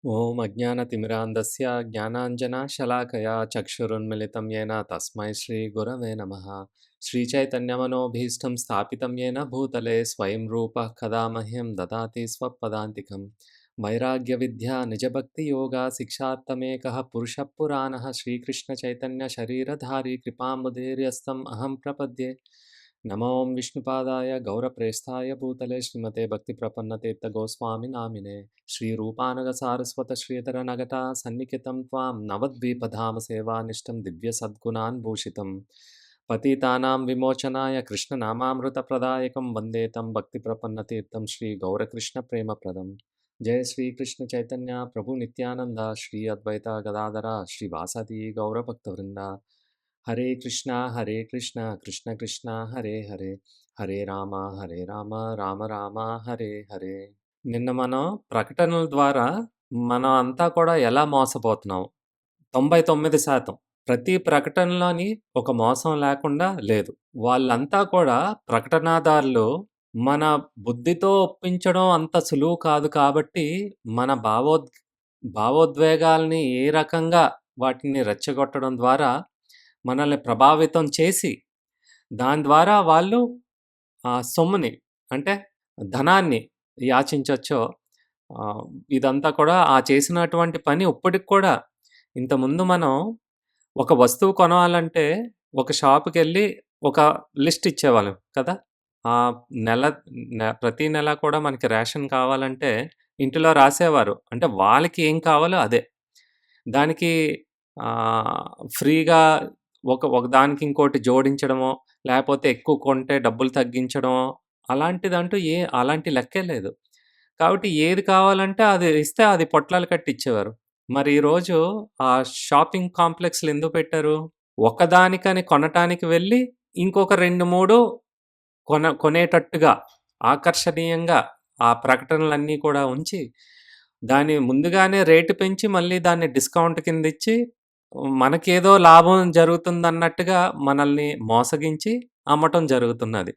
ఓం అజ్ఞానతిమిరాంధస్య జ్ఞానాంజనశలాకయా చక్షురున్మిళితం येन తస్మై శ్రీగురవే నమః. శ్రీచైతన్యమనోభీష్టం స్థాపితం येन భూతలే స్వయం రూపः కదా మహ్యం దదాతి స్వపదాంతికం. వైరాగ్యవిద్యా నిజభక్తియోగా శిక్షార్థమేకः పురుషः పురాణः శ్రీకృష్ణచైతన్యశరీరధారీ కృపాముదీర్యస్తం అహం ప్రపద్యే. నమో విష్ణుపాదాయ గౌరప్రేస్థాయ భూతలే శ్రీమతే భక్తిప్రపన్నతీర్థగోస్వామి నామినే. శ్రీరూపానగసారస్వత శ్రీధర నగట సన్నిహితం త్వాం నవద్వీపధామ సేవానిష్టం దివ్యసద్గుణాన్ భూషితం. పతితానాం విమోచనాయ కృష్ణనామామృతప్రదాయకం వందే తం భక్తిప్రపన్నతీర్థం శ్రీగౌరకృష్ణ ప్రేమప్రదం. జయ శ్రీకృష్ణ చైతన్య ప్రభు నిత్యానంద శ్రీ అద్వైత గదాధర శ్రీవాసతి గౌరభక్తవృంద. హరే కృష్ణ కృష్ణ కృష్ణ హరే హరే, హరే రామ రామ రామ హరే హరే. నిన్న మనం ప్రకటనల ద్వారా మనం అంతా కూడా ఎలా మోసపోతున్నాం? 99% ప్రతి ప్రకటనలోని ఒక మోసం లేకుండా లేదు. వాళ్ళంతా కూడా ప్రకటనాదారులు మన బుద్ధితో ఒప్పించడం అంత సులువు కాదు కాబట్టి మన భావోద్వేగాల్ని ఏ రకంగా వాటిని రెచ్చగొట్టడం ద్వారా మనల్ని ప్రభావితం చేసి దాని ద్వారా వాళ్ళు సొమ్ముని అంటే ధనాన్ని యాచించొచ్చో ఇదంతా కూడా చేసినటువంటి పని ఇప్పటికి కూడా. ఇంతకుముందు మనం ఒక వస్తువు కొనాలంటే ఒక షాప్‌కెళ్ళి ఒక లిస్ట్ ఇచ్చేవాళ్ళం కదా! ప్రతి నెల కూడా మనకి రేషన్ కావాలంటే ఇంటిలో రాసేవారు. అంటే వాళ్ళకి ఏం కావాలో అదే. దానికి ఫ్రీగా ఒకదానికి ఇంకోటి జోడించడమో, లేపోతే ఎక్కువ కొంటే డబ్బులు తగ్గించడమో, అలాంటి లెక్కే లేదు. కాబట్టి ఏది కావాలంటే అది ఇస్తే అది పొట్లాలు కట్టి ఇచ్చేవారు. మరి ఈరోజు ఆ షాపింగ్ కాంప్లెక్స్‌లు ఎందుకు పెట్టారు? ఒకదానికని కొనటానికి వెళ్ళి ఇంకొక 2, 3 కొనేటట్టుగా ఆకర్షణీయంగా ఆ ప్రకటనలన్నీ కూడా ఉంచి, దాన్ని ముందుగానే రేటు పెంచి మళ్ళీ దాన్ని డిస్కౌంట్ కిందిచ్చి మనకేదో లాభం జరుగుతుందన్నట్టుగా మనల్ని మోసగించి అమ్మటం జరుగుతున్నది.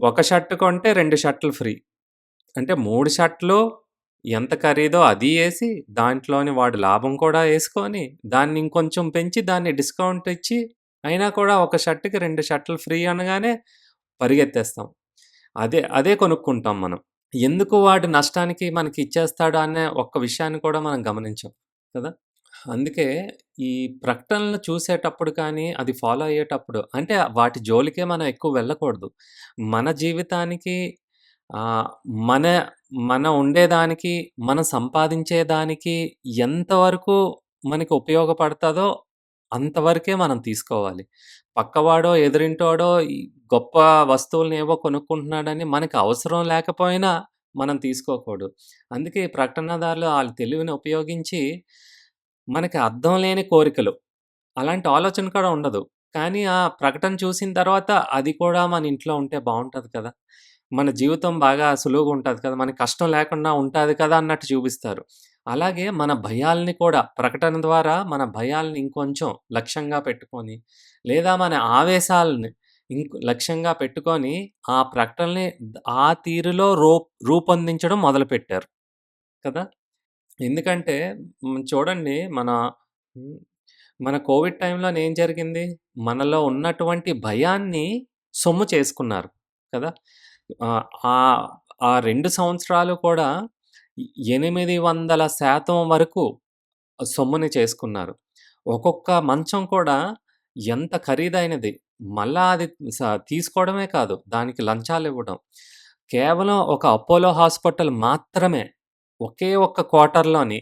ఒక షర్ట్ కొంటే 2 షర్టులు ఫ్రీ. అంటే 3 షర్టులు ఎంత ఖరీదో అది ఏసి, దాంట్లోని వాడు లాభం కూడా ఏసుకొని, దాన్ని ఇంకొంచెం పెంచి దాన్ని డిస్కౌంట్ ఇచ్చి, అయినా కూడా ఒక షర్ట్‌కి 2 షర్టులు ఫ్రీ అనగానే పరిగెత్తేస్తాం. అదే కొనుక్కుంటాం మనం. ఎందుకు వాడు నష్టానికి మనకి ఇచ్చేస్తాడు అనే ఒక్క విషయాన్ని కూడా మనం గమనించం కదా! అందుకే ఈ ప్రకటనలు చూసేటప్పుడు కానీ, అది ఫాలో అయ్యేటప్పుడు అంటే వాటి జోలికే మనం ఎక్కువ వెళ్ళకూడదు. మన జీవితానికి ఆహ్, మన మన ఉండేదానికి, మనం సంపాదించేదానికి ఎంతవరకు మనకి ఉపయోగపడతదో అంతవరకే మనం తీసుకోవాలి. పక్కవాడో, ఎదురింటోడో ఈ గొప్ప వస్తువులనేవో కొనుక్కుంటున్నాడని మనకు అవసరం లేకపోయినా మనం తీసుకోకూడదు. అందుకే ఈ ప్రకటనదారులు ఆళ్ళ తెలివిని ఉపయోగించి మనకి అర్థం లేని కోరికలు. అలాంటి ఆలోచన కూడా ఉండదు. కానీ ఆ ప్రకటన చూసిన తర్వాత అది కూడా మన ఇంట్లో ఉంటే బావుంటది కదా! మన జీవితం బాగా సులువుగా ఉంటది కదా! మనకి కష్టం లేకుండా ఉంటాది కదా! అన్నట్టు చూపిస్తారు. అలాగే మన భయాల్ని కూడా ప్రకటన ద్వారా మన భయాల్ని ఇంకొంచెం లక్ష్యంగా పెట్టుకొని, లేదా మన ఆవేశాలని లక్ష్యంగా పెట్టుకొని, ఆ ప్రకటనని ఆ తీరులో రూపొందించడం మొదలుపెట్టారు కదా! ఎందుకంటే చూడండి హ్మ్. మన కోవిడ్ టైంలోనే ఏం జరిగింది? మనలో ఉన్నటువంటి భయాన్ని సొమ్ము చేసుకున్నారు కదా! ఆహ్, ఆహ్, ఆ 2 సంవత్సరాలు కూడా 800% వరకు సొమ్ముని చేసుకున్నారు. ఒక్కొక్క మంచం కూడా ఎంత ఖరీదైనది. మళ్ళా అది తీసుకోవడమే కాదు, దానికి లంచాలివ్వడం. కేవలం ఒక అపోలో హాస్పిటల్ మాత్రమే ఒకే ఒక్క క్వార్టర్‌లోని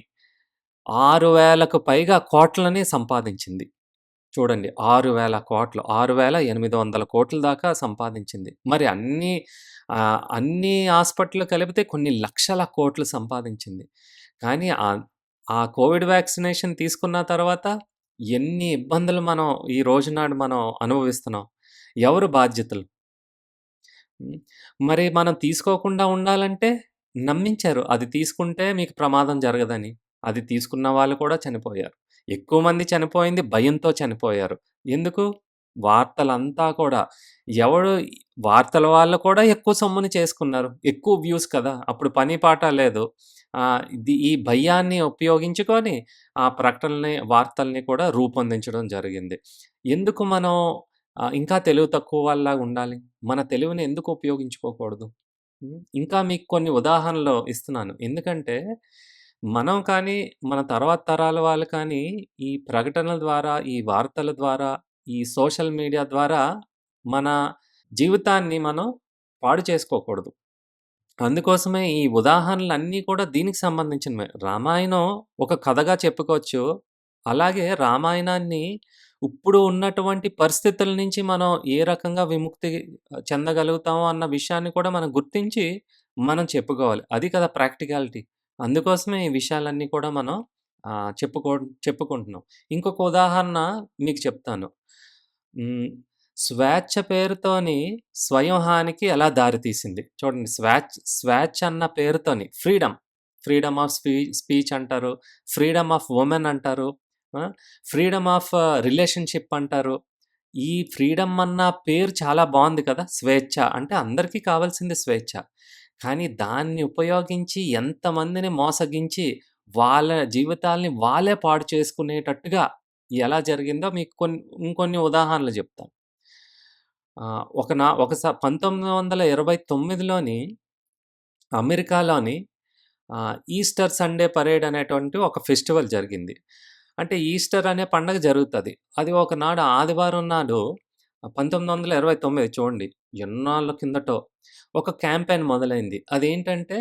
6,000కు పైగా కోట్లని సంపాదించింది. చూడండి 6,000,00,00,000 6,800,00,00,000 దాకా సంపాదించింది. మరి అన్ని హాస్పిటల్‌లు కలిపితే కొన్ని లక్షల కోట్లు సంపాదించింది. కానీ ఆ కోవిడ్ వ్యాక్సినేషన్ తీసుకున్న తర్వాత ఎన్ని ఇబ్బందులు మనం ఈ రోజునాడు మనం అనుభవిస్తున్నాం. ఎవరు బాధ్యతలు? హ్మ్. మరి మనం తీసుకోకుండా ఉండాలంటే నమ్మించారు. అది తీసుకుంటే మీకు ప్రమాదం జరగదని. అది తీసుకున్న వాళ్ళు కూడా చనిపోయారు. ఎక్కువ మంది చనిపోయింది భయంతో చనిపోయారు. ఎందుకు? వార్తలంతా కూడా ఎవడు వార్తల వాళ్ళు కూడా ఎక్కువ సొమ్ముని చేసుకున్నారు. ఎక్కువ వ్యూస్ కదా! అప్పుడు పని పాట లేదు. ఈ భయాన్ని ఉపయోగించుకొని ఆ ప్రకటనలని, వార్తల్ని కూడా రూపొందించడం జరిగింది. ఎందుకు మనం ఇంకా తెలివి తక్కువ వాళ్ళలాగా ఉండాలి? మన తెలివిని ఎందుకు ఉపయోగించుకోకూడదు? ఇంకా మీకు కొన్ని ఉదాహరణలు ఇస్తున్నాను. ఎందుకంటే, మనం కానీ, మన తర్వాత తరాల వాళ్ళు కానీ, ఈ ప్రకటనల ద్వారా, ఈ వార్తల ద్వారా, ఈ సోషల్ మీడియా ద్వారా మన జీవితాన్ని మనం పాడు చేసుకోకూడదు. అందుకోసమే ఈ ఉదాహరణలన్నీ కూడా దీనికి సంబంధించినవే. రామాయణం ఒక కథగా చెప్పుకోవచ్చు. అలాగే రామాయణాన్ని ఇప్పుడు ఉన్నటువంటి పరిస్థితుల నుంచి మనం ఏ రకంగా విముక్తి చెందగలుగుతామో అన్న విషయాన్ని కూడా మనం గుర్తించి మనం చెప్పుకోవాలి. అది కదా ప్రాక్టికాలిటీ. అందుకోసమే ఈ విషయాలన్నీ కూడా మనం చెప్పుకుంటున్నాం. ఇంకొక ఉదాహరణ మీకు చెప్తాను. హ్మ్. స్వేచ్ఛ పేరుతోని స్వయం హానికి ఎలా దారితీసింది. చూడండి స్వేచ్ఛ అన్న పేరుతోని ఫ్రీడమ్ ఆఫ్ స్పీచ్ అంటారు. ఫ్రీడమ్ ఆఫ్ వుమెన్ అంటారు. ఆ! ఫ్రీడమ్ ఆఫ్ రిలేషన్‌షిప్ అంటారు. ఈ ఫ్రీడమ్ అన్న పేరు చాలా బావుంది కదా! స్వేచ్ఛ అంటే అందరికీ కావాల్సింది స్వేచ్ఛ. కానీ దాన్ని ఉపయోగించి ఎంతమందిని మోసగించి వాళ్ళ జీవితాల్ని వాళ్ళే పాడు చేసుకునేటట్టుగా ఎలా జరిగిందో మీకు ఇంకొన్ని ఉదాహరణలు జెప్తాను. ఒక 1929లోని అమెరికాలోని ఈస్టర్ సండే పరేడ్ అనేటువంటి ఒక ఫెస్టివల్ జరిగింది. అంటే ఈస్టర్ అనే పండగ జరుగుతది. అది ఒకనాడు ఆదివారం నాడు 1929 చూడండి ఎన్నాళ్ళ కిందటో ఒక క్యాంపెయిన్ మొదలైంది. అదేంటంటే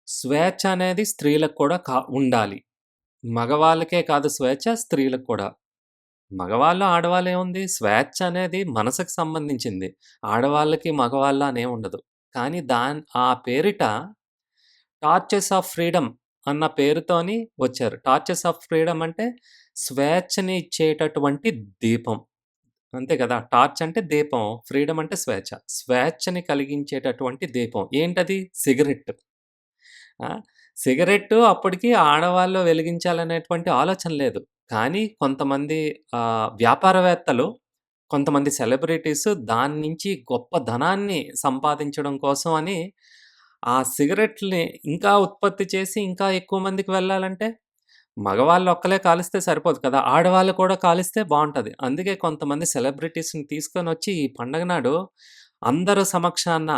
స్వేచ్ఛ అనేది స్త్రీలకు కూడా ఉండాలి. మగవాళ్ళకే కాదు స్వేచ్ఛ స్త్రీలకు కూడా. మగవాళ్ళు, ఆడవాళ్ళు ఏముంది? స్వేచ్ఛ అనేది మనసుకు సంబంధించింది. ఆడవాళ్ళకి, మగవాళ్ళు అనేముండదు. కానీ ఆ పేరిట టార్చెస్ ఆఫ్ ఫ్రీడమ్ అన్న పేరుతోని వచ్చారు. టార్చెస్ ఆఫ్ ఫ్రీడమ్ అంటే స్వేచ్ఛని ఇచ్చేటటువంటి దీపం. అంతే కదా! టార్చ్ అంటే దీపం. ఫ్రీడమ్ అంటే స్వేచ్ఛ. స్వేచ్ఛని కలిగించేటటువంటి దీపం. ఏంటది? సిగరెట్. ఆ! సిగరెట్టు అప్పటికి ఆడవాళ్ళు వెలిగించాలనేటువంటి ఆలోచన లేదు. కానీ కొంతమంది వ్యాపారవేత్తలు, కొంతమంది సెలబ్రిటీస్ దాని నుంచి గొప్ప ధనాన్ని సంపాదించడం కోసం అని ఆ సిగరెట్‌లని ఇంకా ఉత్పత్తి చేసి ఇంకా ఎక్కువ మందికి వెళ్ళాలంటే మగవాళ్ళు ఒక్కలే కాలిస్తే సరిపోదు కదా! ఆడవాళ్ళు కూడా కాలిస్తే బావుంటది. అందుకే కొంతమంది సెలబ్రిటీస్‌ని తీసుకొనొచ్చి ఈ పండగ నాడు అందరు సమక్షాన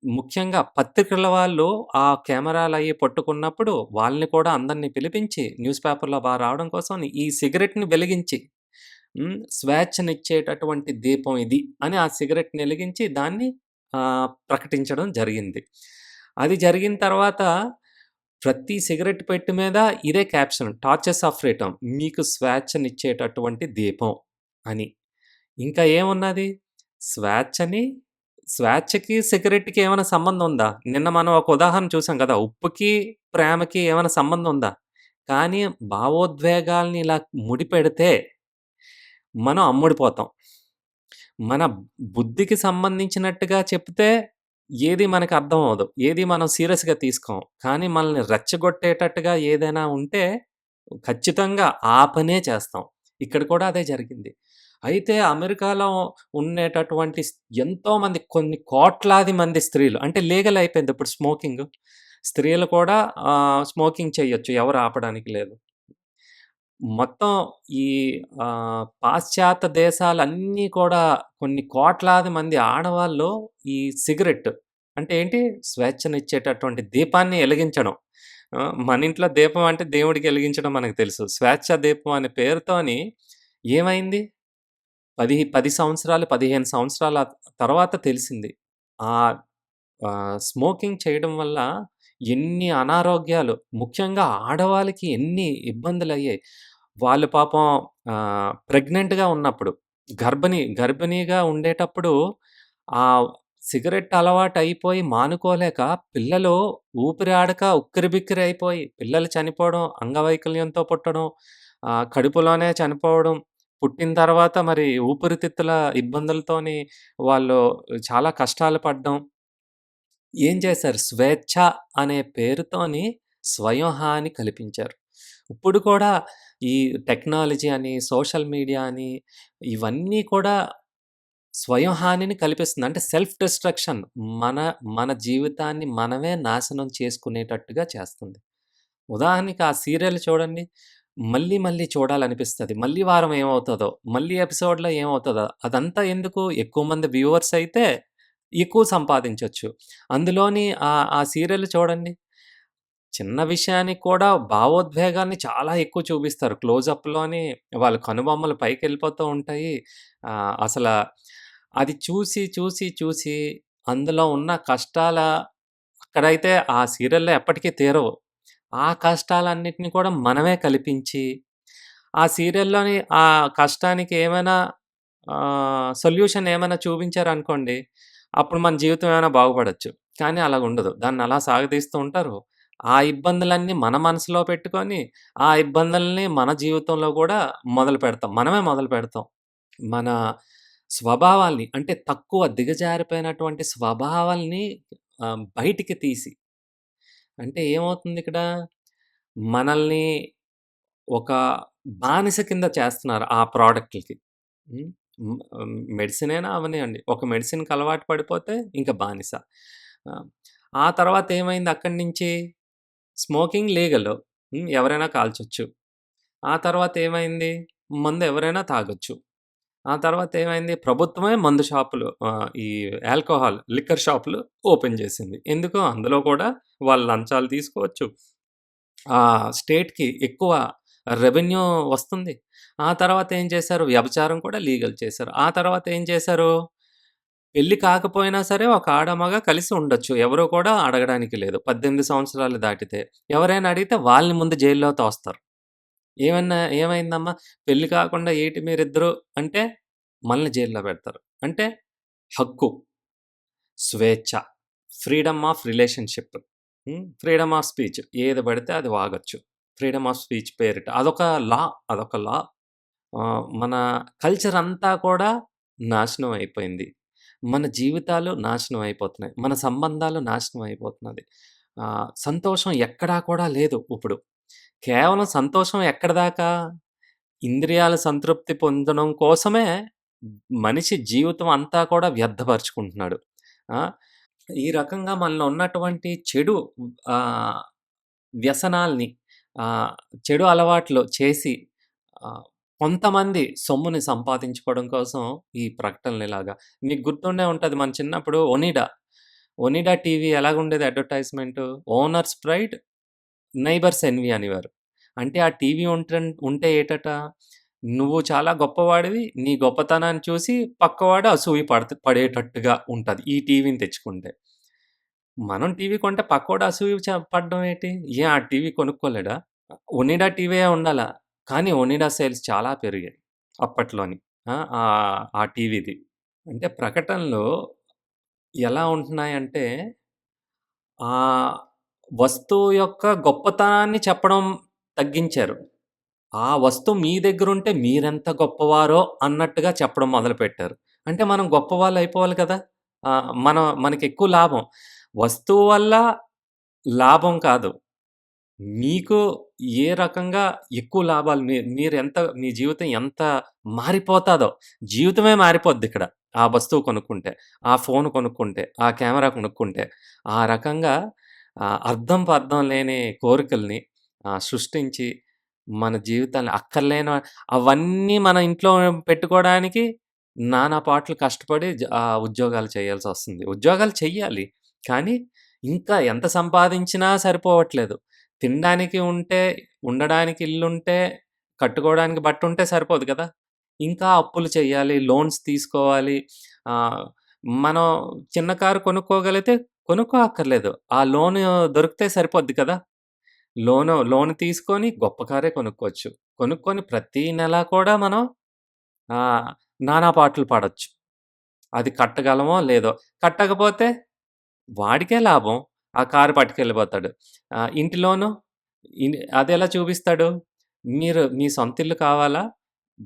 ముఖ్యంగా పత్రికల వాళ్ళు ఆ కెమెరాలయి పట్టుకున్నప్పుడు వాళ్ళని కూడా అందరిని పిలిపించి న్యూస్ పేపర్‌లో రావడం కోసం ఈ సిగరెట్‌ని వెలిగించి స్వేచ్ఛనిచ్చేటటువంటి దీపం ఇది అని ఆ సిగరెట్‌ని ఎలిగించి దాన్ని ప్రకటించడం జరిగింది. అది జరిగిన తర్వాత ప్రతి సిగరెట్ పెట్టె మీద ఇదే క్యాప్షన్ 'టార్చెస్ ఆఫ్ ఫ్రీడమ్' మీకు స్వేచ్ఛనిచ్చేటటువంటి దీపం అని. ఇంకా ఏమున్నది? స్వేచ్ఛని స్వేచ్ఛకి, సిగరెట్‌కి ఏమైనా సంబంధం ఉందా? నిన్న మనం ఒక ఉదాహరణ చూసాం కదా! ఉప్పుకి, ప్రేమకి ఏమైనా సంబంధం ఉందా? కానీ భావోద్వేగాల్ని ఇలా ముడిపెడితే మనం అమ్ముడుపోతాం. మన బుద్ధికి సంబంధించినట్టుగా చెప్తే ఏది మనకు అర్థం అవ్వదు. ఏది మనం సీరియస్‌గా తీసుకోం. కానీ మనల్ని రెచ్చగొట్టేటట్టుగా ఏదైనా ఉంటే ఖచ్చితంగా ఆ పనే చేస్తాం. ఇక్కడ కూడా అదే జరిగింది. అయితే అమెరికాలో ఉండేటటువంటి ఎంతోమంది కొన్ని కోట్లాది మంది స్త్రీలు అంటే లీగల్ అయిపోయింది ఇప్పుడు స్మోకింగు. స్త్రీలు కూడా స్మోకింగ్ చేయొచ్చు. ఎవరు ఆపడానికి లేదు. మొత్తం ఈ పాశ్చాత్య దేశాలన్నీ కూడా కొన్ని కోట్లాది మంది ఆడవాళ్ళు ఈ సిగరెట్ అంటే ఏంటి? స్వేచ్ఛనిచ్చేటటువంటి దీపాన్ని ఎలిగించడం. మన ఇంట్లో దీపం అంటే దేవుడికి ఎలిగించడం మనకు తెలుసు. స్వేచ్ఛ దీపం అనే పేరుతోని ఏమైంది? 10 సంవత్సరాలు, 15 సంవత్సరాల తర్వాత తెలిసింది. ఆహ్, స్మోకింగ్ చేయడం వల్ల ఎన్ని అనారోగ్యాలు, ముఖ్యంగా ఆడవాళ్ళకి ఎన్ని ఇబ్బందులయ్యాయి. వాళ్ళు పాపం ప్రెగ్నెంట్‌గా ఉన్నప్పుడు, గర్భిణీగా ఉండేటప్పుడు ఆహ్, సిగరెట్ అలవాటయిపోయి మానుకోలేక పిల్లలు ఊపిరి ఆడక ఉక్కిరిబిక్కిరి అయిపోయి పిల్లలు చనిపోవడం, అంగవైకల్యంతో పుట్టడం, కడుపులోనే చనిపోవడం, పుట్టిన తర్వాత మరి ఊపిరితిత్తుల ఇబ్బందులతోని వాళ్ళు చాలా కష్టాలు పడ్డం. ఏం చేశారు? స్వేచ్ఛ అనే పేరుతోని స్వయం హాని కల్పించారు. ఇప్పుడు కూడా ఈ టెక్నాలజీ అని, సోషల్ మీడియా అని ఇవన్నీ కూడా స్వయం హానిని కల్పిస్తుంది. అంటే సెల్ఫ్ డిస్ట్రక్షన్. మన మన జీవితాన్ని మనమే నాశనం చేసుకునేటట్టుగా చేస్తుంది. ఉదాహరణకి ఆ సీరియల్ చూడండి. మళ్ళీ మళ్ళీ చూడాలనిపిస్తది. మళ్ళీ వారం ఏమవుతదో? మళ్ళీ ఎపిసోడ్‌లో ఏమవుతదో? అదంతా ఎందుకు? ఎక్కువ మంది వ్యూవర్స్ అయితే ఎక్కువ సంపాదించొచ్చు. అందులోని ఆ సీరియల్ చూడండి. చిన్న విషయానికి కూడా భావోద్వేగాల్ని చాలా ఎక్కువ చూపిస్తారు. క్లోజప్‌లోని వాళ్ళ కనుబొమ్మలు పైకెళ్ళిపోతూ ఉంటాయి. అసల అది చూసి, చూసి, చూసి అందులో ఉన్న కష్టాల అక్కడైతే ఆ సీరియల్‌లో ఎప్పటికి తీరవు. ఆ కష్టాలన్నిటిని కూడా మనమే కల్పించి, ఆ సీరియల్‌లోని ఆ కష్టానికి ఏమైనా సొల్యూషన్ ఏమైనా చూపించారనుకోండి, అప్పుడు మన జీవితం ఏమైనా బాగుపడొచ్చు. కానీ అలాగుండదు. దాన్నలా సాగదీస్తూ ఉంటారు. ఆ ఇబ్బందులన్నీ మన మనసులో పెట్టుకొని, ఆ ఇబ్బందుల్ని మన జీవితంలో గూడా మొదలుపెడతాం. మనమే మొదలుపెడతాం. మన స్వభావాల్ని అంటే తక్కువ దిగజారిపోయినటువంటి స్వభావాల్ని బయటికి తీసి అంటే ఏమవుతుందిక్కడ? మనల్ని ఒక బానిస కింద చేస్తున్నారు ఆ ప్రొడక్ట్‌లకి. హ్మ్. మెడిసినైనా అవ్వనియండి. ఒక మెడిసిన్‌కి అలవాటు పడిపోతే ఇంక బానిస. ఆ! ఆ తర్వాత ఏమైంది అక్కడి నుంచి? స్మోకింగ్ లీగలు. ఎవరైనా కాల్చొచ్చు. ఆ తర్వాత ఏమైంది? మందు ఎవరైనా తాగొచ్చు. ఆ తర్వాత ఏమైంది? ప్రభుత్వమే మందు షాపులు ఈ ఆల్కహాల్, లిక్కర్ షాపులు ఓపెన్ చేసింది. ఎందుకు? అందులో కూడా వాళ్ళు లంచాలు తీసుకోవచ్చు. స్టేట్‌కి ఎక్కువ రెవెన్యూ వస్తుంది. ఆ తర్వాత ఏం చేశారు? వ్యభిచారం కూడా లీగల్ చేశారు. ఆ తర్వాత ఏం చేశారు? పెళ్లి కాకపోయినా సరే ఒక ఆడ, మగ కలిసి ఉండొచ్చు. ఎవరు కూడా అడగడానికి లేదు. 18 సంవత్సరాలు దాటితే. ఎవరైనా అడిగితే వాళ్ళని ముందు జైల్‌లో తోస్తారు. ఏమైందమ్మా? పెళ్లి కాకుండా ఏటి మీరిద్దరు అంటే మనల్ని జైల్‌లో పెడతారు. అంటే హక్కు, స్వేచ్ఛ, freedom of relationship. Freedom of speech. ఏది పడితే అది వాగొచ్చు. ఫ్రీడమ్ ఆఫ్ స్పీచ్ పేరిట. అదొక లా. మన కల్చర్ అంతా కూడా నాశనం అయిపోయింది. మన జీవితాలు నాశనం అయిపోతున్నాయి. మన సంబంధాలు నాశనం అయిపోతున్నది. సంతోషం ఎక్కడా కూడా లేదు ఇప్పుడు. కేవలం సంతోషం ఎక్కడిదాకా? ఇంద్రియాల సంతృప్తి పొందడం కోసమే మనిషి జీవితం అంతా కూడా వ్యర్థపరుచుకుంటున్నాడు. ఆ! ఈ రకంగా మనలో ఉన్నటువంటి చెడు ఆహ్, వ్యసనాల్ని ఆహ్, చెడు అలవాట్లు చేసి ఆహ్, కొంతమంది సొమ్ముని సంపాదించుకోవడం కోసం ఈ ప్రకటనలిలాగా. మీకు గుర్తుండే ఉంటది మన చిన్నప్పుడు ఒనిడా టీవీ ఎలాగుండేది advertisement? Owners pride, neighbours envy అనేవారు. అంటే ఆ టీవీ ఉంటే ఏటట, నువ్వు చాలా గొప్పవాడివి. నీ గొప్పతనాన్ని చూసి పక్కవాడు అసూయ పడేటట్టుగా ఉంటది. ఈ టీవీని తెచ్చుకుంటే. మనం టీవీ కొంటే పక్కోడు అసూయ పడడం ఏటి? ఆ టీవీ కొనుక్కోలేడా? ఒనిడా టీవీయే ఉండాలా. కానీ ఒనిడా సేల్స్ చాలా పెరిగాయి అప్పట్లోని. ఆ టీవీది. అంటే ప్రకటనలు ఎలా ఉంటున్నాయంటే, ఆ వస్తువు యొక్క గొప్పతనాన్ని చెప్పడం తగ్గించారు. ఆ వస్తువు మీ దగ్గరుంటే మీరెంత గొప్పవారో అన్నట్టుగా చెప్పడం మొదలుపెట్టారు. అంటే మనం గొప్పవాళ్ళయిపోవాలి కదా! మనకెక్కువ లాభం. వస్తువు వల్ల లాభం కాదు. మీకు ఏ రకంగా ఎక్కువ లాభాలు మీరెంత మీ జీవితం ఎంత మారిపోతాదో, జీవితమే మారిపోద్దిక్కడ. ఆ వస్తువు కొనుక్కుంటే, ఆ ఫోను కొనుక్కుంటే, ఆ కెమెరా కొనుక్కుంటే. ఆ రకంగా అర్థం పర్థం లేని కోరికల్ని సృష్టించి, మన జీవితాన్ని అవన్నీ మన ఇంట్లో పెట్టుకోవడానికి నానా పాట్లు కష్టపడి ఉద్యోగాలు చేయాల్సొస్తుంది. ఉద్యోగాలు చెయ్యాలి. కానీ, ఇంకా ఎంత సంపాదించినా సరిపోవట్లేదు. తినడానికి ఉంటే, ఉండడానికి ఇల్లుంటే, కట్టుకోవడానికి బట్టుంటే సరిపోదు కదా! ఇంకా అప్పులు చేయాలి, లోన్స్ తీసుకోవాలి. ఆహ్, మనం చిన్న కారు కొనుక్కోగలిగితే కొనుక్కోక్కర్లేదు. ఆ లోను దొరికితే సరిపోద్ది కదా! లోన్ తీసుకొని గొప్ప కారే కొనుక్కోవచ్చు. కొనుక్కొని ప్రతి నెల కూడా మనం ఆహ్, నానా పాట్లు పడొచ్చు. అది కట్టగలమో లేదో. కట్టకపోతే వాడికే లాభం. ఆ కారు పట్టుకెళ్ళిపోతాడు. ఇంటి లోను అదెలా చూపిస్తాడు? మీ సొంత ఇల్లు కావాలా?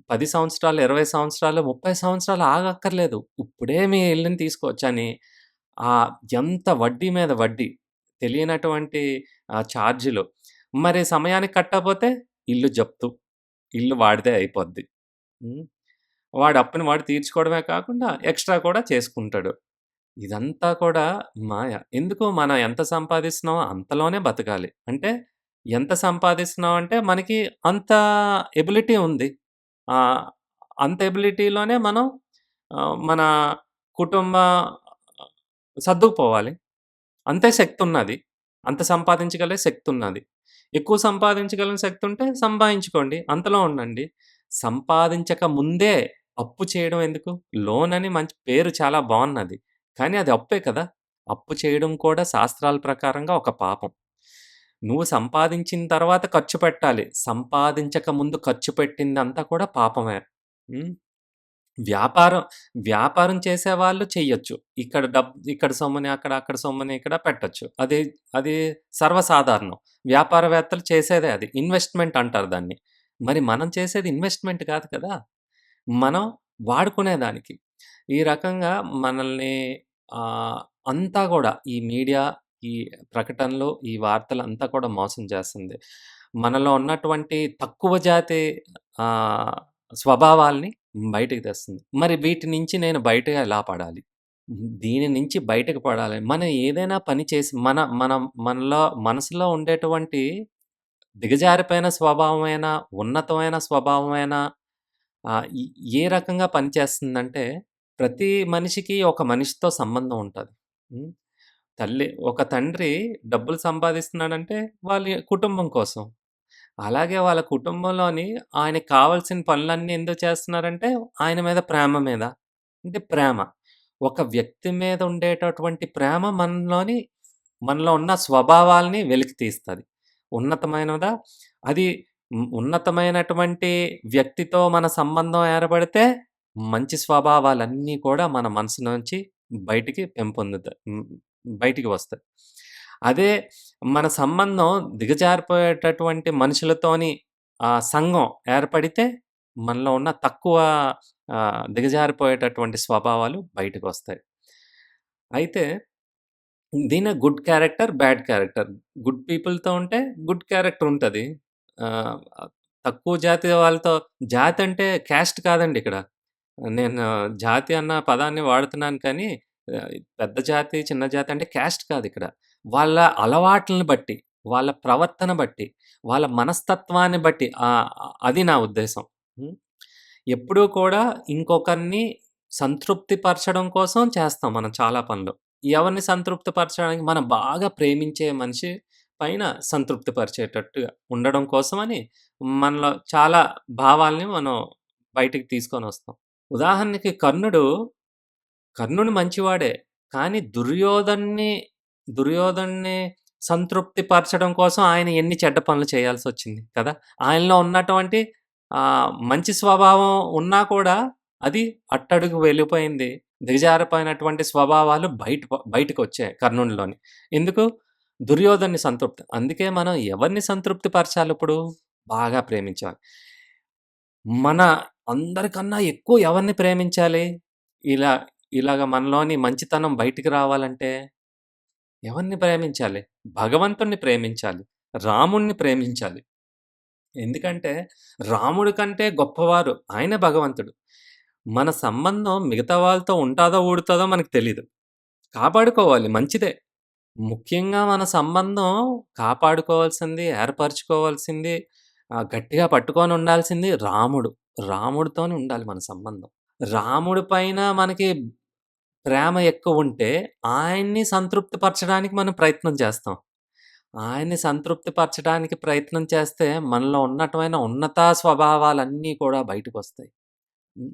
10 సంవత్సరాలు, 20 సంవత్సరాలు, 30 సంవత్సరాలు ఆగక్కర్లేదు. ఇప్పుడే మీ ఇల్లుని తీసుకోవచ్చని ఎంత వడ్డీ మీద వడ్డీ. తెలియనటువంటి చార్జీలు. మరి సమయానికి కట్టకపోతే ఇల్లు జప్తు. ఇల్లు వాడిదే అయిపోద్ది. హ్మ్. వాడి అప్పుని వాడు తీర్చుకోవడమే కాకుండా ఎక్స్‌ట్రా కూడా చేసుకుంటాడు. ఇదంతా కూడా మాయ. ఎందుకు మనం ఎంత సంపాదిస్తున్నామో అంతలోనే బతకాలి. అంటే ఎంత సంపాదిస్తున్నాం అంటే మనకి అంత ఎబిలిటీ ఉంది. ఆహ్, అంత ఎబిలిటీలోనే మనం మన కుటుంబ సర్దుకుపోవాలి. అంతే శక్తున్నది. అంత సంపాదించగల శక్తున్నది. ఎక్కువ సంపాదించగలిగిన శక్తుంటే సంపాదించుకోండి. అంతలో ఉండండి. సంపాదించక ముందే అప్పు చేయడం ఎందుకు? లోన్ అని మంచి పేరు చాలా బావున్నది. కానీ అది అప్పే కదా! అప్పు చేయడం కూడా శాస్త్రాల ప్రకారంగా ఒక పాపం. నువ్వు సంపాదించిన తర్వాత ఖర్చు పెట్టాలి. సంపాదించక ముందు ఖర్చు పెట్టిందంతా కూడా పాపమే. హ్మ్. వ్యాపారం, వ్యాపారం చేసేవాళ్ళు చెయ్యొచ్చు. ఇక్కడ సొమ్ముని అక్కడ, అక్కడ సొమ్ముని ఇక్కడ పెట్టొచ్చు. అది సర్వసాధారణం. వ్యాపారవేత్తలు చేసేదే అది. ఇన్వెస్ట్‌మెంట్ అంటారు దాన్ని. మరి మనం చేసేది ఇన్వెస్ట్‌మెంట్ కాదు కదా! మనం వాడుకునే దానికి. ఈ రకంగా మనల్ని ఆహ్, అంతా గూడా ఈ మీడియా, ఈ ప్రకటనలు, ఈ వార్తలంతా కూడా మోసం చేస్తుంది. మనలో ఉన్నటువంటి తక్కువ జాతి ఆహ్, స్వభావాల్ని బయటికి తెస్తుంది. మరి వీటి నుంచి నేను బయటగా ఎలా పడాలి? దీని నుంచి బయటకు పడాలి. మనం ఏదైనా పని చేసి మనలో మనసులో ఉండేటువంటి దిగజారిపోయిన స్వభావమైనా, ఉన్నతమైన స్వభావమైనా ఏ ఏ రకంగా పనిచేస్తుందంటే, ప్రతి మనిషికి ఒక మనిషితో సంబంధం ఉంటది. హ్మ్. ఒక తండ్రి డబ్బులు సంపాదిస్తున్నాడంటే వాళ్ళ కుటుంబం కోసం. అలాగే వాళ్ళ కుటుంబంలోని ఆయనకి కావాల్సిన పనులన్నీ ఎందుకు చేస్తున్నారంటే, ఆయన మీద ప్రేమ మీద. అంటే ప్రేమ. ఒక వ్యక్తి మీద ఉండేటటువంటి ప్రేమ మనలో ఉన్న స్వభావాల్ని వెలికి తీస్తది. ఉన్నతమైనదా అది ఉన్నతమైనటువంటి వ్యక్తితో మన సంబంధం ఏర్పడితే, మంచి స్వభావాలన్నీ కూడా మన మనసు నుంచి బయటికి బయటికి వస్తాయి. అదే మన సంబంధం దిగజారిపోయేటటువంటి మనుషులతోని సంఘం ఏర్పడితే, మనలో ఉన్న తక్కువ దిగజారిపోయేటటువంటి స్వభావాలు బయటకొస్తాయి. అయితే దీన్నే good character, bad character. Good పీపుల్‌తో ఉంటే గుడ్ క్యారెక్టర్ ఉంటది. ఆహ్, తక్కువ జాతి వాళ్ళతో జాతి అంటే క్యాస్ట్ కాదండి ఇక్కడ. నేను జాతి అన్న పదాన్ని వాడుతున్నాను కానీ ఆహ్, పెద్ద జాతి, చిన్న జాతి అంటే క్యాస్ట్ కాదిక్కడ. వాళ్ళ అలవాట్లని బట్టి, వాళ్ళ ప్రవర్తన బట్టి, వాళ్ళ మనస్తత్వాన్ని బట్టి అది నా ఉద్దేశం. హ్మ్. ఎప్పుడూ కూడా ఇంకొకరిని సంతృప్తి పరచడం కోసం చేస్తాం మనం చాలా పనులు. ఎవరిని సంతృప్తి పరచడానికి మనం బాగా ప్రేమించే మనిషి పైన సంతృప్తి పరిచేటట్టుగా ఉండడం కోసమని మనలో చాలా భావాల్ని మనం బయటికి తీసుకొనొస్తాం. ఉదాహరణకి కర్ణుడు మంచివాడే. కానీ దుర్యోధనుడిని సంతృప్తి పరచడం కోసం ఆయన ఎన్ని చెడ్డ పనులు చేయాల్సొచ్చింది కదా! ఆయనలో ఉన్నటువంటి మంచి స్వభావం ఉన్నా కూడా అది అట్టడుగు వెళ్ళిపోయింది. దిగజారిపోయినటువంటి స్వభావాలు బయటకొచ్చాయి కర్ణునిలోని. ఎందుకు? దుర్యోధనుని అందుకే మనం ఎవరిని సంతృప్తి పరచాలిప్పుడు? బాగా ప్రేమించాలి. మన అందరికన్నా ఎక్కువ ఎవరిని ప్రేమించాలి? ఇలా ఇలాగ మనలోని మంచితనం బయటికి రావాలంటే ఎవరిని ప్రేమించాలి? భగవంతుడిని ప్రేమించాలి. రాముడిని ప్రేమించాలి. ఎందుకంటే రాముడి కంటే గొప్పవారు. ఆయనే భగవంతుడు. మన సంబంధం మిగతా వాళ్ళతో ఉంటాదో, ఊడుతదో మనకు తెలీదు. కాపాడుకోవాలి మంచిదే. ముఖ్యంగా మన సంబంధం కాపాడుకోవాల్సింది, ఏర్పరచుకోవాల్సింది, గట్టిగా పట్టుకొని ఉండాల్సింది రాముడు. రాముడితోనే ఉండాలి మన సంబంధం. రాముడి పైన మనకి ప్రేమ ఎక్కువుంటే, ఆయన్ని సంతృప్తి పరచడానికి మనం ప్రయత్నం చేస్తాం. ఆయన్ని సంతృప్తి పరచడానికి ప్రయత్నం చేస్తే, మనలో ఉన్నటమైన ఉన్నతా స్వభావాలన్నీ కూడా బయటకొస్తాయి. హ్మ్.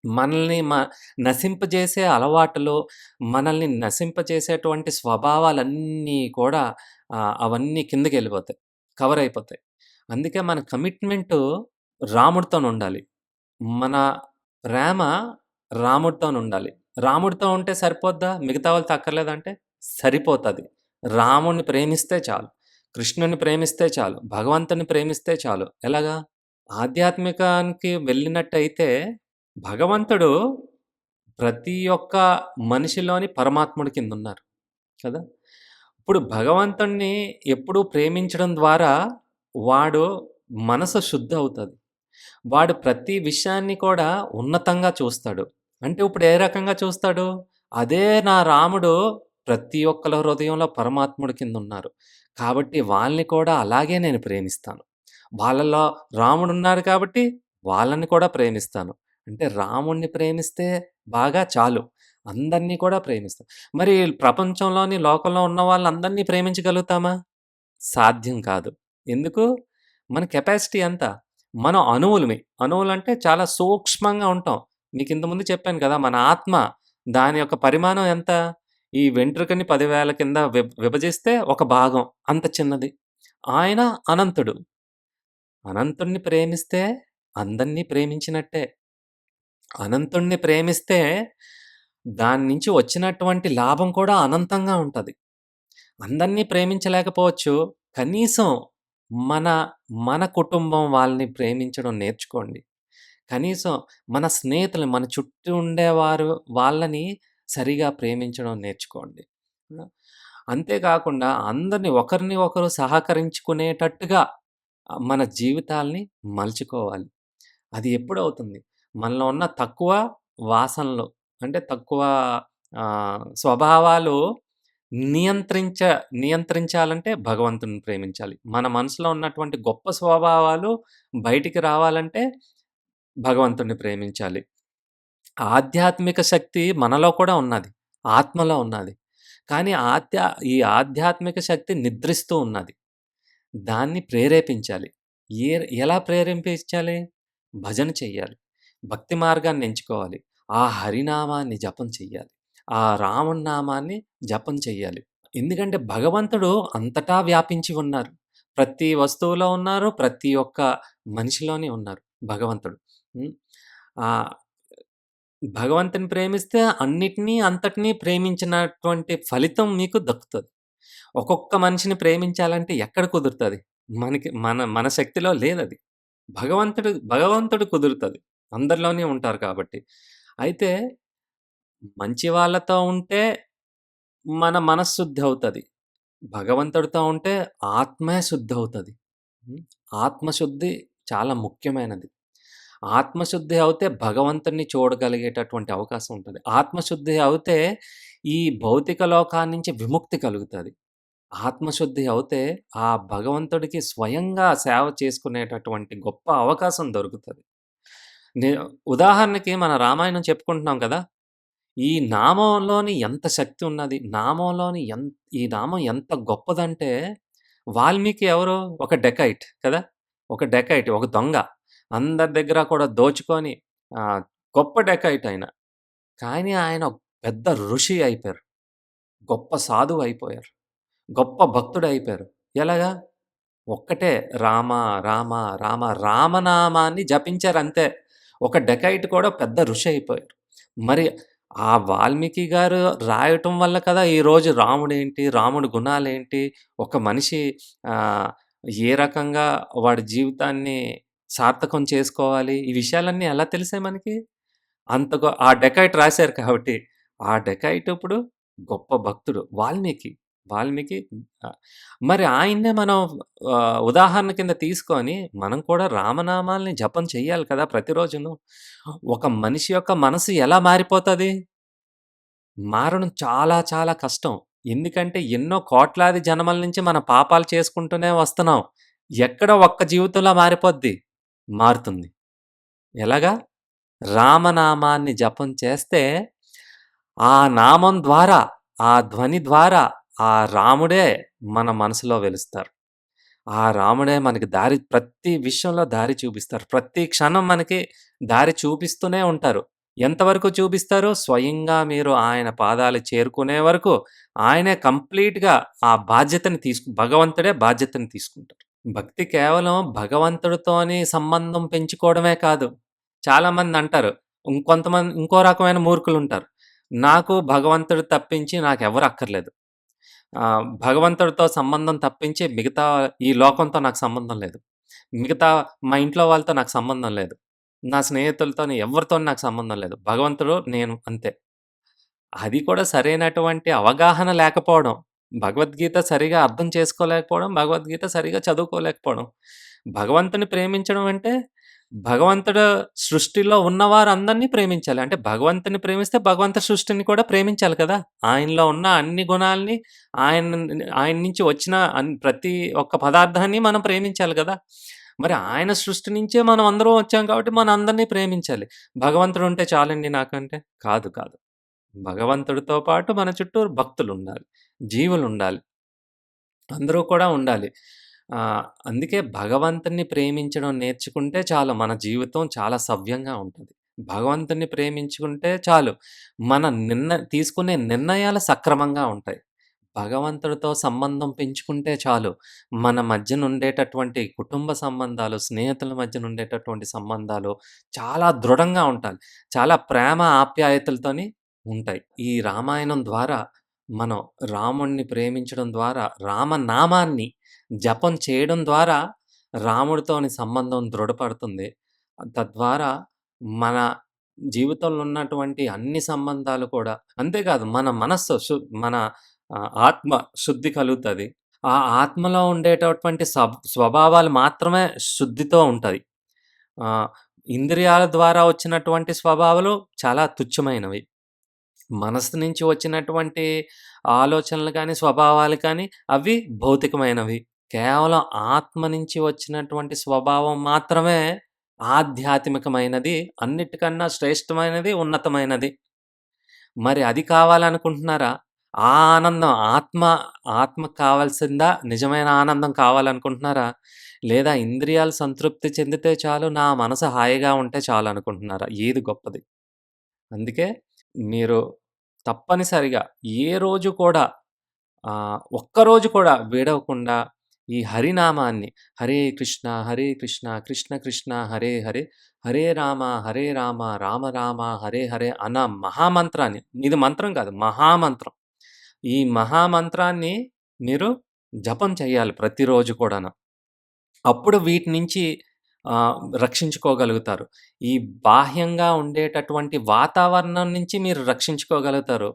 మనల్ని నశింపజేసే అలవాటులు, మనల్ని నశింపజేసేటువంటి స్వభావాలన్నీ కూడా అవన్నీ కిందకెళ్ళిపోతాయి. కవర్ అయిపోతాయి. అందుకే మన కమిట్మెంటు రాముడితోనుండాలి. మన ప్రేమ రాముడితోనుండాలి. రాముడితో ఉంటే సరిపోద్దా? మిగతా వాళ్ళతో అక్కర్లేదంటే? సరిపోతది. రాముడిని ప్రేమిస్తే చాలు. కృష్ణుడిని ప్రేమిస్తే చాలు. భగవంతుడిని ప్రేమిస్తే చాలు. ఎలాగా? ఆధ్యాత్మికానికి వెళ్ళినట్టయితే భగవంతుడు ప్రతి ఒక్క మనిషిలోని పరమాత్ముడి కిందున్నారు కదా! ఇప్పుడు భగవంతుడిని ఎప్పుడూ ప్రేమించడం ద్వారా వాడు మనసు శుద్ధవుతది. వాడు ప్రతి విషయాన్ని కూడా ఉన్నతంగా చూస్తాడు. అంటే ఇప్పుడు ఏ రకంగా చూస్తాడు? అదే నా రాముడు ప్రతి ఒక్కళ్ళ హృదయంలో పరమాత్ముడి కిందున్నారు. కాబట్టి వాళ్ళని కూడా అలాగే నేను ప్రేమిస్తాను. వాళ్ళలో రాముడున్నాడు కాబట్టి వాళ్ళని కూడా ప్రేమిస్తాను. అంటే రాముడిని ప్రేమిస్తే బాగా చాలు. అందరిని కూడా ప్రేమిస్తాం. మరి ప్రపంచంలోని, లోకంలో ఉన్న వాళ్ళందరిని ప్రేమించగలుగుతామా? సాధ్యం కాదు. ఎందుకు? మన కెపాసిటీ ఎంత? మనం అణువులమి. అణువులంటే చాలా సూక్ష్మంగా ఉంటాం. మీకింతకు ముందు చెప్పాను కదా! మన ఆత్మ దాని యొక్క పరిమాణం ఎంత? ఈ వెంట్రుకని 10,000 కింద విభజిస్తే ఒక భాగం అంత చిన్నది. ఆయన అనంతుడు. అనంతుడిని ప్రేమిస్తే అందరిని ప్రేమించినట్టే. అనంతుడిని ప్రేమిస్తే దాని నుంచి వచ్చినటువంటి లాభం కూడా అనంతంగా ఉంటది. అందరిని ప్రేమించలేకపోవచ్చు. కనీసం మన, మన కుటుంబం వాళ్ళని ప్రేమించడం నేర్చుకోండి. కనీసం మన స్నేహితులు, మన చుట్టూ ఉండేవారు వాళ్ళని సరిగా ప్రేమించడం నేర్చుకోండి. ఆ! అంతే కాకుండా అందరిని ఒకరిని ఒకరు సహకరించుకునేటట్టుగా మన జీవితాల్ని మలుచుకోవాలి. అది ఎప్పుడవుతుంది? మనలో ఉన్న తక్కువ వాసనలు అంటే తక్కువ స్వభావాలు నియంత్రించ నియంత్రించాలంటే భగవంతుడిని ప్రేమించాలి. మన మనసులో ఉన్నటువంటి గొప్ప స్వభావాలు బయటికి రావాలంటే భగవంతుడిని ప్రేమించాలి. ఆధ్యాత్మిక శక్తి మనలో కూడా ఉన్నది. ఆత్మలో ఉన్నది. కానీ ఈ ఆధ్యాత్మిక శక్తి నిద్రిస్తూ ఉన్నది. దాన్ని ప్రేరేపించాలి. ఏ ఎలా ప్రేరేపించాలి? భజన చెయ్యాలి. భక్తి మార్గాన్ని ఎంచుకోవాలి. ఆ హరినామాన్ని జపం చెయ్యాలి. ఆ రాముడి నామాన్ని జపం చెయ్యాలి. ఎందుకంటే భగవంతుడు అంతటా వ్యాపించి ఉన్నారు. ప్రతి వస్తువులో ఉన్నారు. ప్రతి ఒక్క మనిషిలోని ఉన్నారు భగవంతుడు. హ్మ్. ఆహ్, భగవంతుని ప్రేమిస్తే అన్నిటిని, అంతటిని ప్రేమించినటువంటి ఫలితం మీకు దక్కుతది. ఒక్కొక్క మనిషిని ప్రేమించాలంటే ఎక్కడ కుదురుతది? మన శక్తిలో లేదది. భగవంతుడు కుదురుతది. అందరిలోనే ఉంటారు కాబట్టి. అయితే మంచి వాళ్ళతో ఉంటే మన మనశ్శుద్ధి అవుతది. భగవంతుడితో ఉంటే ఆత్మే శుద్ధవుతది. హ్మ్. ఆత్మశుద్ధి చాలా ముఖ్యమైనది. ఆత్మశుద్ధి అవుతే భగవంతుడిని చూడగలిగేటటువంటి అవకాశం ఉంటది. ఆత్మశుద్ధి అవుతే ఈ భౌతిక లోకాన్నించి విముక్తి కలుగుతది. ఆత్మశుద్ధి అవుతే ఆ భగవంతుడికి స్వయంగా సేవ చేసుకునేటటువంటి గొప్ప అవకాశం దొరుకుతది. నే ఉదాహరణకి మన రామాయణం చెప్పుకుంటున్నాం కదా! ఈ నామంలోని ఎంత శక్తి ఉన్నది. ఈ నామం ఎంత గొప్పదంటే వాల్మీకి ఎవరు? ఒక డెకాయిట్ కదా! ఒక డెకాయిట్, ఒక దొంగ. అందరి దగ్గర కూడా దోచుకొని ఆహ్, గొప్ప డెకాయిట్ ఆయన. కానీ ఆయన ఒక పెద్ద ఋషి అయిపోయారు. గొప్ప సాధువయిపోయారు. గొప్ప భక్తుడయిపోయారు. ఎలాగా? ఒక్కటే రామ, రామ, రామ, రామనామాన్ని జపించారంతే. ఒక డెకాయిట్ కూడా పెద్ద ఋషి అయిపోయారు. మరి ఆ వాల్మీకి గారు రాయటం వల్ల కదా ఈరోజు రాముడేంటి, రాముడి గుణాలేంటి, ఒక మనిషి ఆహ్, ఏ రకంగా వాడి జీవితాన్ని సార్థకం చేసుకోవాలి, ఈ విషయాలన్నీ ఎలా తెలిసాయి మనకి? ఆ డెకాయిట్ రాసారు కాబట్టి. ఆ డెకాయిట్ ఇప్పుడు గొప్ప భక్తుడు వాల్మీకి. వాల్మీకి ఆహ్, మరి ఆయన్నే మనం ఉదాహరణ కింద తీసుకొని, మనం కూడా రామనామాల్ని జపం చెయ్యాలి కదా ప్రతిరోజును. ఒక మనిషి యొక్క మనసు ఎలా మారిపోతది? మారడం చాలా చాలా కష్టం. ఎందుకంటే ఎన్నో కోట్లాది జన్మల నుంచి మన పాపాలు చేసుకుంటూనే వస్తున్నాం. ఎక్కడ ఒక్క జీవితంలో మారిపోద్ది? మారుతుంది. ఎలాగా? రామనామాన్ని జపం చేస్తే, ఆ నామం ద్వారా, ఆ ధ్వని ద్వారా ఆ రాముడే మన మనసులో వెలుస్తారు. ఆ రాముడే మనకి ప్రతి విషయంలో దారి చూపిస్తారు. ప్రతి క్షణం మనకి దారి చూపిస్తూనే ఉంటారు. ఎంతవరకు చూపిస్తారు? స్వయంగా మీరు ఆయన పాదాలు చేరుకునే వరకు ఆయనే కంప్లీట్‌గా ఆ బాధ్యతని భగవంతుడే బాధ్యతని తీసుకుంటారు. భక్తి కేవలం భగవంతుడితోని సంబంధం పెంచుకోవడమే కాదు. చాలామందంటారు. ఇంకో రకమైన మూర్ఖులుంటారు. నాకు భగవంతుడు తప్పించి నాకెవ్వరు అక్కర్లేదు. భగవంతుడితో సంబంధం తప్పించి మిగతా ఈ లోకంతో నాకు సంబంధం లేదు. మిగతా మా ఇంట్లో వాళ్ళతో నాకు సంబంధం లేదు. నా స్నేహితులతోని ఎవరితోని నాకు సంబంధం లేదు. భగవంతుడు, నేను అంతే. అది కూడా సరైనటువంటి అవగాహన లేకపోవడం. భగవద్గీత సరిగా అర్థం చేసుకోలేకపోవడం, భగవద్గీత సరిగా చదువుకోలేకపోవడం. భగవంతుని ప్రేమించడం అంటే భగవంతుడు సృష్టిలో ఉన్నవారందరిని ప్రేమించాలి. అంటే భగవంతుడిని ప్రేమిస్తే భగవంత సృష్టిని కూడా ప్రేమించాలి కదా! ఆయనలో ఉన్న అన్ని గుణాల్ని ఆయన ఆయన నుంచి వచ్చిన ప్రతి ఒక్క పదార్థాన్ని మనం ప్రేమించాలి కదా! మరి ఆయన సృష్టి నుంచే మనం అందరం వచ్చాం కాబట్టి మనందరిని ప్రేమించాలి. భగవంతుడుంటే చాలండి నాకంటే కాదు. కాదు. భగవంతుడితో పాటు మన చుట్టూ భక్తులుండాలి. జీవులుండాలి. అందరూ కూడా ఉండాలి. అందుకే భగవంతుడిని ప్రేమించడం నేర్చుకుంటే చాలు మన జీవితం చాలా సవ్యంగా ఉంటది. భగవంతుడిని ప్రేమించుకుంటే చాలు మన తీసుకునే నిర్ణయాలు సక్రమంగా ఉంటాయి. భగవంతుడితో సంబంధం పెంచుకుంటే చాలు మన మధ్యనుండేటటువంటి కుటుంబ సంబంధాలు, స్నేహితుల మధ్యనుండేటటువంటి సంబంధాలు చాలా దృఢంగా ఉంటాలి. చాలా ప్రేమ ఆప్యాయతలతోని ఉంటాయి. ఈ రామాయణం ద్వారా మనం రాముడిని ప్రేమించడం ద్వారా, రామనామాన్ని జపం చేయడం ద్వారా రాముడితోని సంబంధం దృఢపడుతుంది. తద్వారా మన జీవితంలో ఉన్నటువంటి అన్ని సంబంధాలు కూడా అంతేకాదు మన మనస్సు మన ఆత్మ శుద్ధి కలుగుతది. ఆ ఆత్మలో ఉండేటటువంటి స్వభావాలు మాత్రమే శుద్ధితో ఉంటది. ఆహ్, ఇంద్రియాల ద్వారా వచ్చినటువంటి స్వభావాలు చాలా తుచ్చమైనవి. మనస్సు నుంచి వచ్చినటువంటి ఆలోచనలు కానీ, స్వభావాలు కానీ అవి భౌతికమైనవి. కేవలం ఆత్మ నుంచి వచ్చినటువంటి స్వభావం మాత్రమే ఆధ్యాత్మికమైనది. అన్నిటికన్నా శ్రేష్టమైనది, ఉన్నతమైనది. మరి అది కావాలనుకుంటున్నారా? ఆ ఆనందం ఆత్మకు కావాల్సిందా? నిజమైన ఆనందం కావాలనుకుంటున్నారా? లేదా ఇంద్రియాలు సంతృప్తి చెందితే చాలు, నా మనసు హాయిగా ఉంటే చాలనుకుంటున్నారా? ఏది గొప్పది? అందుకే మీరు తప్పనిసరిగా ఏ రోజు కూడా ఒక్కరోజు కూడా విడవకుండా ఈ హరినామాన్ని హరే కృష్ణ, కృష్ణ కృష్ణ హరే హరే, హరే రామ, రామ రామ హరే హరే అన్న మహామంత్రాన్ని ఇది మంత్రం కాదు మహామంత్రం. ఈ మహామంత్రాన్ని మీరు జపం చేయాలి ప్రతిరోజు కూడాను. అప్పుడు వీటి నుంచి రక్షించుకోగలుగుతారు. ఈ బాహ్యంగా ఉండేటటువంటి వాతావరణం నుంచి మీరు రక్షించుకోగలుగుతారు.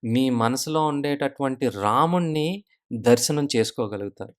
మీ మనసులో ఉండేటటువంటి రాముడిని దర్శనం చేసుకోగలుగుతారు.